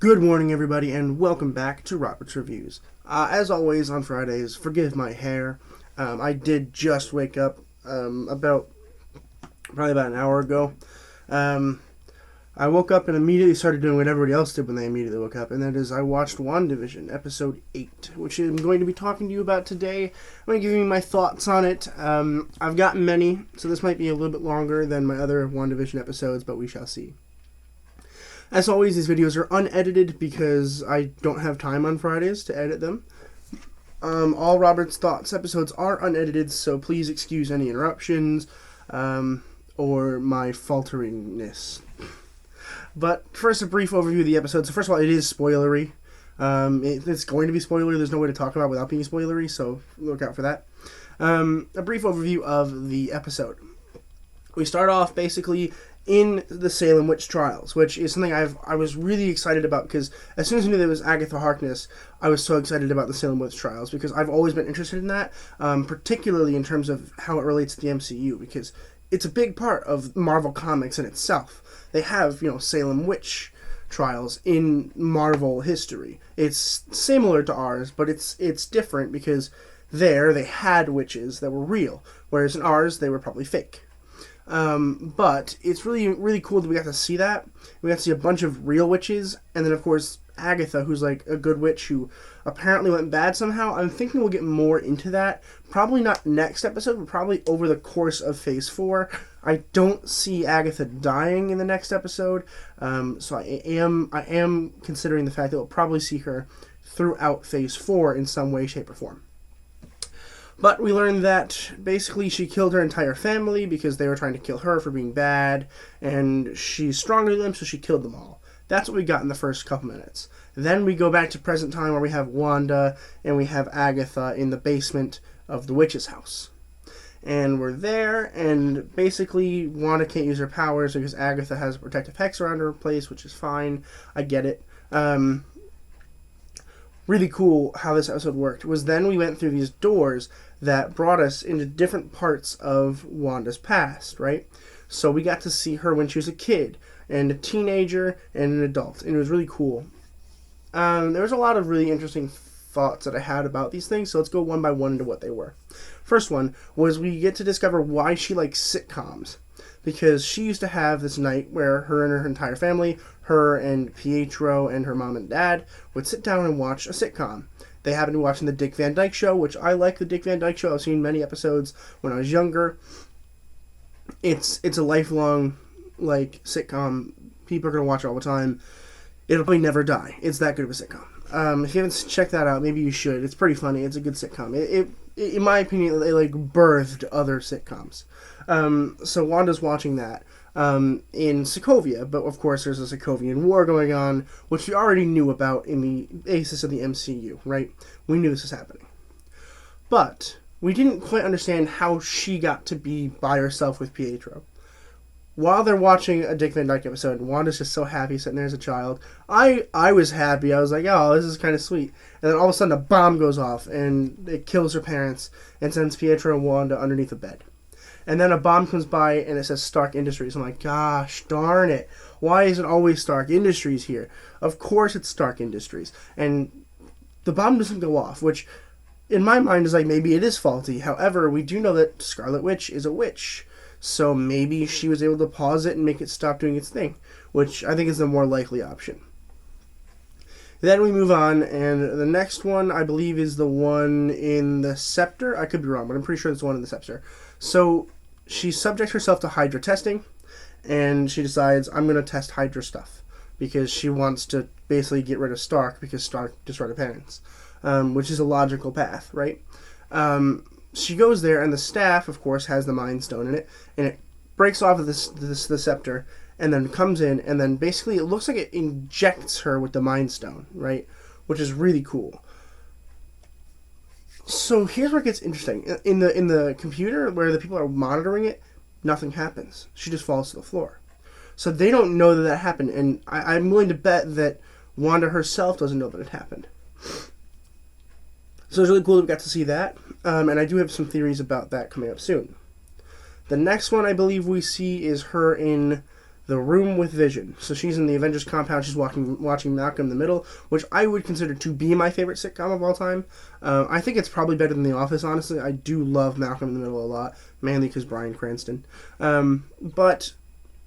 Good morning, everybody, and welcome back to Robert's Reviews. As always on Fridays, forgive my hair. I did just wake up probably about an hour ago. I woke up and immediately started doing what everybody else did when they immediately woke up, and that is I watched Wandavision, episode 8, which I'm going to be talking to you about today. I'm going to give you my thoughts on it. I've got many, so this might be a little bit longer than my other Wandavision episodes, but we shall see. As always, these videos are unedited because I don't have time on Fridays to edit them. All Robert's Thoughts episodes are unedited, so please excuse any interruptions or my falteringness. But first, a brief overview of the episode. So first of all, it is spoilery. It's going to be spoilery. There's no way to talk about it without being spoilery, so look out for that. A brief overview of the episode. We start off basically in the Salem witch trials, which is something I was really excited about, because as soon as I knew there was Agatha Harkness, I was so excited about the Salem witch trials, because I've always been interested in that, particularly in terms of how it relates to the MCU, because it's a big part of Marvel Comics in itself. They have, Salem witch trials in Marvel history. It's similar to ours, but it's different because there they had witches that were real, whereas in ours they were probably fake. But it's really, really cool that we got to see that. We got to see a bunch of real witches, and then of course Agatha, who's like a good witch who apparently went bad somehow. I'm thinking we'll get more into that. Probably not next episode, but probably over the course of Phase 4. I don't see Agatha dying in the next episode, so I am considering the fact that we'll probably see her throughout Phase 4 in some way, shape, or form. But we learned that basically she killed her entire family because they were trying to kill her for being bad, and she's stronger than them, so she killed them all. That's what we got in the first couple minutes. Then we go back to present time where we have Wanda and we have Agatha in the basement of the witch's house. And we're there, and basically Wanda can't use her powers because Agatha has a protective hex around her place, which is fine. I get it. Really cool how this episode worked was then we went through these doors that brought us into different parts of Wanda's past, right? So we got to see her when she was a kid, and a teenager, and an adult, and it was really cool. There was a lot of really interesting thoughts that I had about these things, so let's go one by one into what they were. First one was we get to discover why she likes sitcoms, because she used to have this night where her and her entire family, her and Pietro and her mom and dad, would sit down and watch a sitcom. They happened to be watching the Dick Van Dyke Show, which I like the Dick Van Dyke Show. I've seen many episodes when I was younger. It's a lifelong, sitcom. People are going to watch it all the time. It'll probably never die. It's that good of a sitcom. If you haven't checked that out, maybe you should. It's pretty funny. It's a good sitcom. It in my opinion, it birthed other sitcoms. So Wanda's watching that in Sokovia, but of course there's a Sokovian war going on, which we already knew about in the basis of the MCU, right? We knew this was happening. But we didn't quite understand how she got to be by herself with Pietro. While they're watching a Dick Van Dyke episode, Wanda's just so happy sitting there as a child. I was happy. I was like, oh, this is kind of sweet. And then all of a sudden a bomb goes off, and it kills her parents, and sends Pietro and Wanda underneath a bed. And then a bomb comes by, and it says Stark Industries. I'm like, gosh, darn it. Why is it always Stark Industries here? Of course it's Stark Industries. And the bomb doesn't go off, which in my mind is like, maybe it is faulty. However, we do know that Scarlet Witch is a witch. So maybe she was able to pause it and make it stop doing its thing, which I think is the more likely option. Then we move on, and the next one, I believe, is the one in the Scepter. I could be wrong, but I'm pretty sure it's the one in the Scepter. So she subjects herself to Hydra Testing, and she decides, I'm going to test Hydra stuff, because she wants to basically get rid of Stark, because Stark destroyed her parents, which is a logical path, right? She goes there, and the staff, of course, has the Mind Stone in it, and it breaks off of the scepter, and then comes in, and then basically it looks like it injects her with the Mind Stone, right? Which is really cool. So here's where it gets interesting. In the computer, where the people are monitoring it, nothing happens. She just falls to the floor. So they don't know that happened, and I'm willing to bet that Wanda herself doesn't know that it happened. So it's really cool that we got to see that, and I do have some theories about that coming up soon. The next one I believe we see is her in the room with Vision. So she's in the Avengers compound. She's watching Malcolm in the Middle, which I would consider to be my favorite sitcom of all time. I think it's probably better than The Office, honestly. I do love Malcolm in the Middle a lot, mainly because Bryan Cranston. But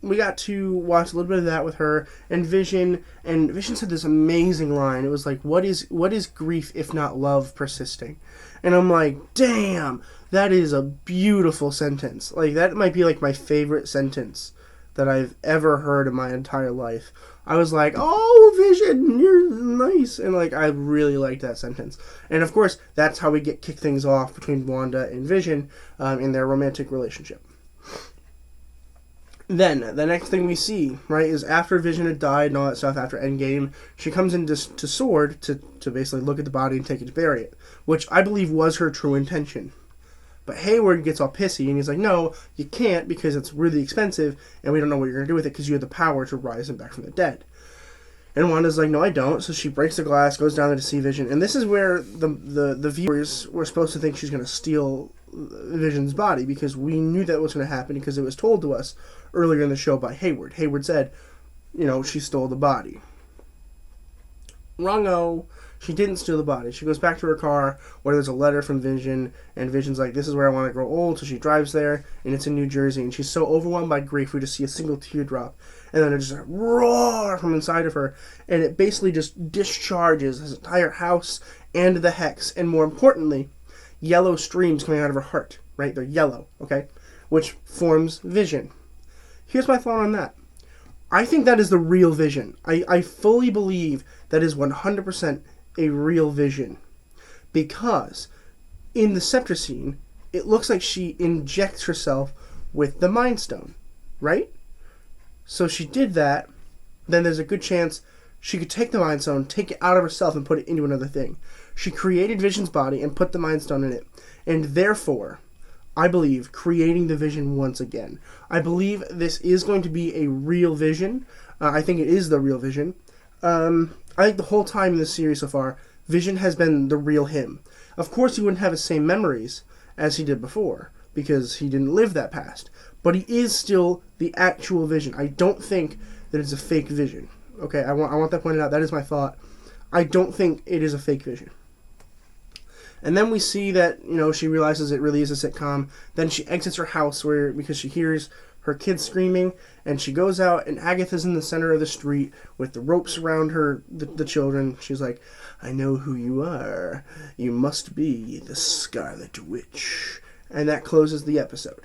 we got to watch a little bit of that with her and Vision said this amazing line. It was like, what is grief if not love persisting? And I'm like, damn, that is a beautiful sentence. Like, that might be like my favorite sentence that I've ever heard in my entire life. I was like, oh, Vision, you're nice. And like, I really liked that sentence. And of course, that's how we kick things off between Wanda and Vision in their romantic relationship. Then, the next thing we see, right, is after Vision had died and all that stuff, after Endgame, she comes into to S.W.O.R.D. to basically look at the body and take it to bury it, which I believe was her true intention. But Hayward gets all pissy, and he's like, no, you can't, because it's really expensive, and we don't know what you're going to do with it, because you have the power to rise him back from the dead. And Wanda's like, no, I don't. So she breaks the glass, goes down there to see Vision, and this is where the viewers were supposed to think she's going to steal Vision's body, because we knew that was going to happen, because it was told to us earlier in the show by Hayward. Hayward said, she stole the body. Wrong-o. She didn't steal the body. She goes back to her car where there's a letter from Vision, and Vision's like, this is where I want to grow old, so she drives there, and it's in New Jersey, and she's so overwhelmed by grief, we just see a single teardrop, and then it just roar from inside of her, and it basically just discharges his entire house and the hex, and more importantly, yellow streams coming out of her heart, right? They're yellow, okay? Which forms Vision. Here's my thought on that. I think that is the real Vision. I fully believe that is 100% a real Vision, because in the scepter scene it looks like she injects herself with the Mind Stone, right? So she did that. Then there's a good chance she could take the Mind Stone, take it out of herself, and put it into another thing. She created Vision's body and put the Mind Stone in it, and therefore I believe creating the Vision once again. I believe this is going to be a real Vision. I think it is the real Vision. I think the whole time in this series so far, Vision has been the real him. Of course, he wouldn't have the same memories as he did before, because he didn't live that past. But he is still the actual Vision. I don't think that it's a fake Vision. Okay, I want that pointed out. That is my thought. I don't think it is a fake Vision. And then we see that, she realizes it really is a sitcom. Then she exits her house because she hears her kids screaming, and she goes out, and Agatha's in the center of the street with the ropes around her, the children. She's like, I know who you are. You must be the Scarlet Witch. And that closes the episode.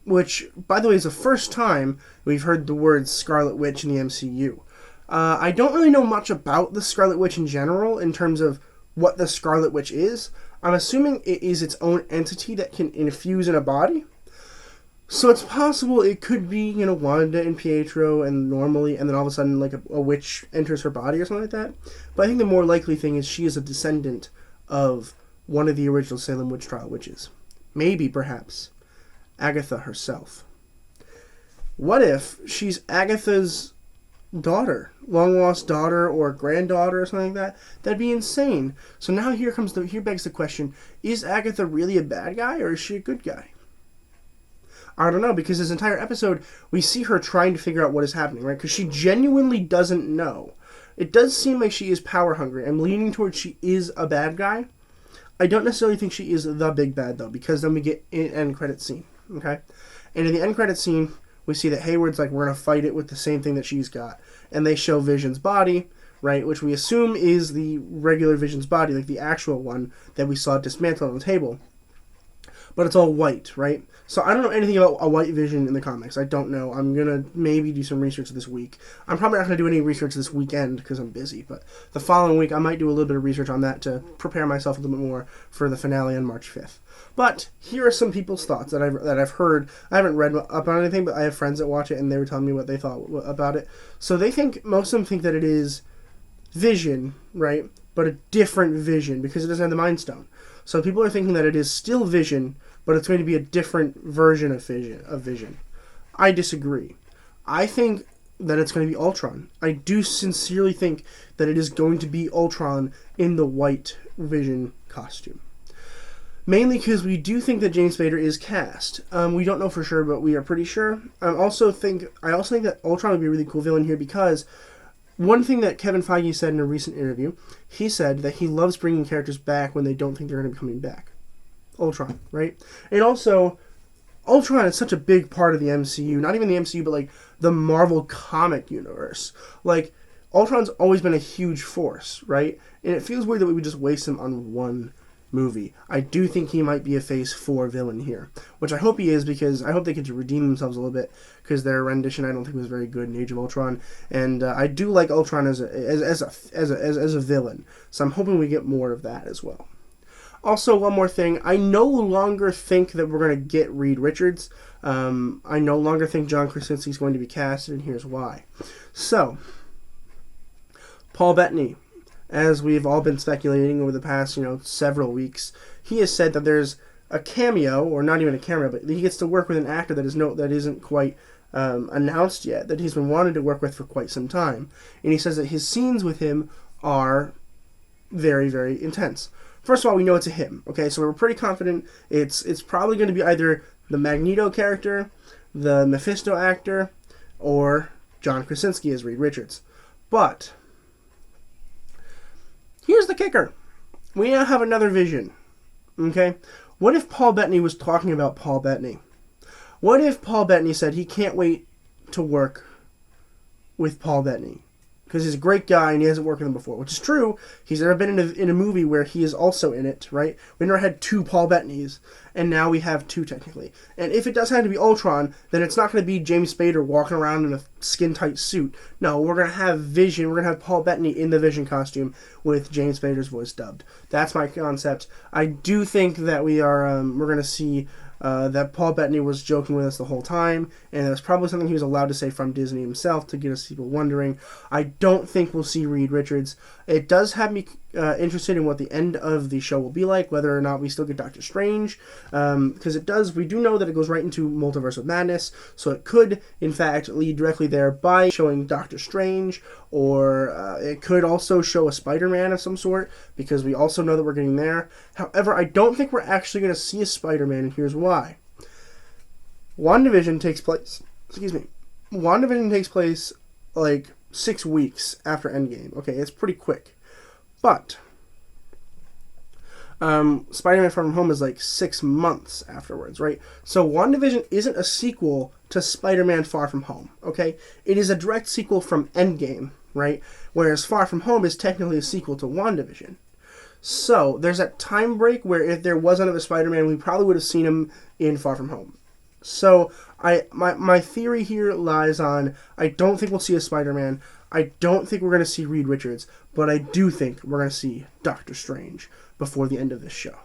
Which, by the way, is the first time we've heard the word Scarlet Witch in the MCU. I don't really know much about the Scarlet Witch in general, in terms of what the Scarlet Witch is. I'm assuming it is its own entity that can infuse in a body. So it's possible it could be, Wanda and Pietro and normally, and then all of a sudden, like, a witch enters her body or something like that. But I think the more likely thing is she is a descendant of one of the original Salem witch trial witches. Maybe, perhaps, Agatha herself. What if she's Agatha's daughter, long-lost daughter or granddaughter or something like that? That'd be insane. So now here begs the question, is Agatha really a bad guy, or is she a good guy? I don't know, because this entire episode, we see her trying to figure out what is happening, right? Because she genuinely doesn't know. It does seem like she is power hungry. I'm leaning towards she is a bad guy. I don't necessarily think she is the big bad, though, because then we get an end credit scene, okay? And in the end credit scene, we see that Hayward's like, we're going to fight it with the same thing that she's got. And they show Vision's body, right, which we assume is the regular Vision's body, like the actual one that we saw dismantled on the table. But it's all white, right? So I don't know anything about a white Vision in the comics. I don't know. I'm going to maybe do some research this week. I'm probably not going to do any research this weekend because I'm busy. But the following week, I might do a little bit of research on that to prepare myself a little bit more for the finale on March 5th. But here are some people's thoughts that I've heard. I haven't read up on anything, but I have friends that watch it, and they were telling me what they thought about it. So most of them think that it is Vision, right? But a different Vision because it doesn't have the Mind Stone. So people are thinking that it is still Vision, but it's going to be a different version of Vision. I disagree. I think that it's going to be Ultron. I do sincerely think that it is going to be Ultron in the white Vision costume. Mainly because we do think that James Spader is cast. We don't know for sure, but we are pretty sure. I also think that Ultron would be a really cool villain here because one thing that Kevin Feige said in a recent interview, he said that he loves bringing characters back when they don't think they're going to be coming back. Ultron, right? And also, Ultron is such a big part of the MCU. Not even the MCU, but like the Marvel comic universe. Like, Ultron's always been a huge force, right? And it feels weird that we would just waste him on one movie. I do think he might be a Phase 4 villain here, which I hope he is, because I hope they get to redeem themselves a little bit, because their rendition I don't think was very good in Age of Ultron, and I do like Ultron as a villain, so I'm hoping we get more of that as well. Also, one more thing, I no longer think that we're going to get Reed Richards. I no longer think John Krasinski is going to be casted, and here's why. So, Paul Bettany, as we've all been speculating over the past, several weeks, he has said that there's a cameo, or not even a cameo, but he gets to work with an actor that isn't quite announced yet, that he's been wanting to work with for quite some time. And he says that his scenes with him are very, very intense. First of all, we know it's a him, okay? So we're pretty confident it's probably going to be either the Magneto character, the Mephisto actor, or John Krasinski as Reed Richards. But here's the kicker. We now have another vision, okay? What if Paul Bettany was talking about Paul Bettany? What if Paul Bettany said he can't wait to work with Paul Bettany? Because he's a great guy and he hasn't worked with him before, which is true. He's never been in a movie where he is also in it, right? We never had two Paul Bettanys, and now we have two technically. And if it does have to be Ultron, then it's not going to be James Spader walking around in a skin-tight suit. No, we're going to have Vision, we're going to have Paul Bettany in the Vision costume with James Spader's voice dubbed. That's my concept. I do think that we're going to see that Paul Bettany was joking with us the whole time, and that's probably something he was allowed to say from Disney himself to get us people wondering. I don't think we'll see Reed Richards. It does have me interested in what the end of the show will be like, whether or not we still get Doctor Strange, because we do know that it goes right into Multiverse of Madness, so it could, in fact, lead directly there by showing Doctor Strange, or it could also show a Spider-Man of some sort, because we also know that we're getting there. However, I don't think we're actually going to see a Spider-Man, and here's why. Wandavision takes place like 6 weeks after Endgame. Okay, it's pretty quick. But Spider-Man Far From Home is like 6 months afterwards, right? So WandaVision isn't a sequel to Spider-Man Far From Home, okay? It is a direct sequel from Endgame, right? Whereas Far From Home is technically a sequel to WandaVision. So there's that time break where if there was another Spider-Man, we probably would have seen him in Far From Home. So my theory here lies on, I don't think we'll see a Spider-Man. I don't think we're going to see Reed Richards, but I do think we're going to see Doctor Strange before the end of this show.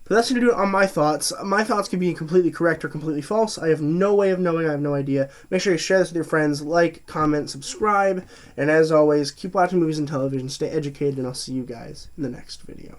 But that's going to do it on my thoughts. My thoughts can be completely correct or completely false. I have no way of knowing. I have no idea. Make sure you share this with your friends. Like, comment, subscribe. And as always, keep watching movies and television. Stay educated, and I'll see you guys in the next video.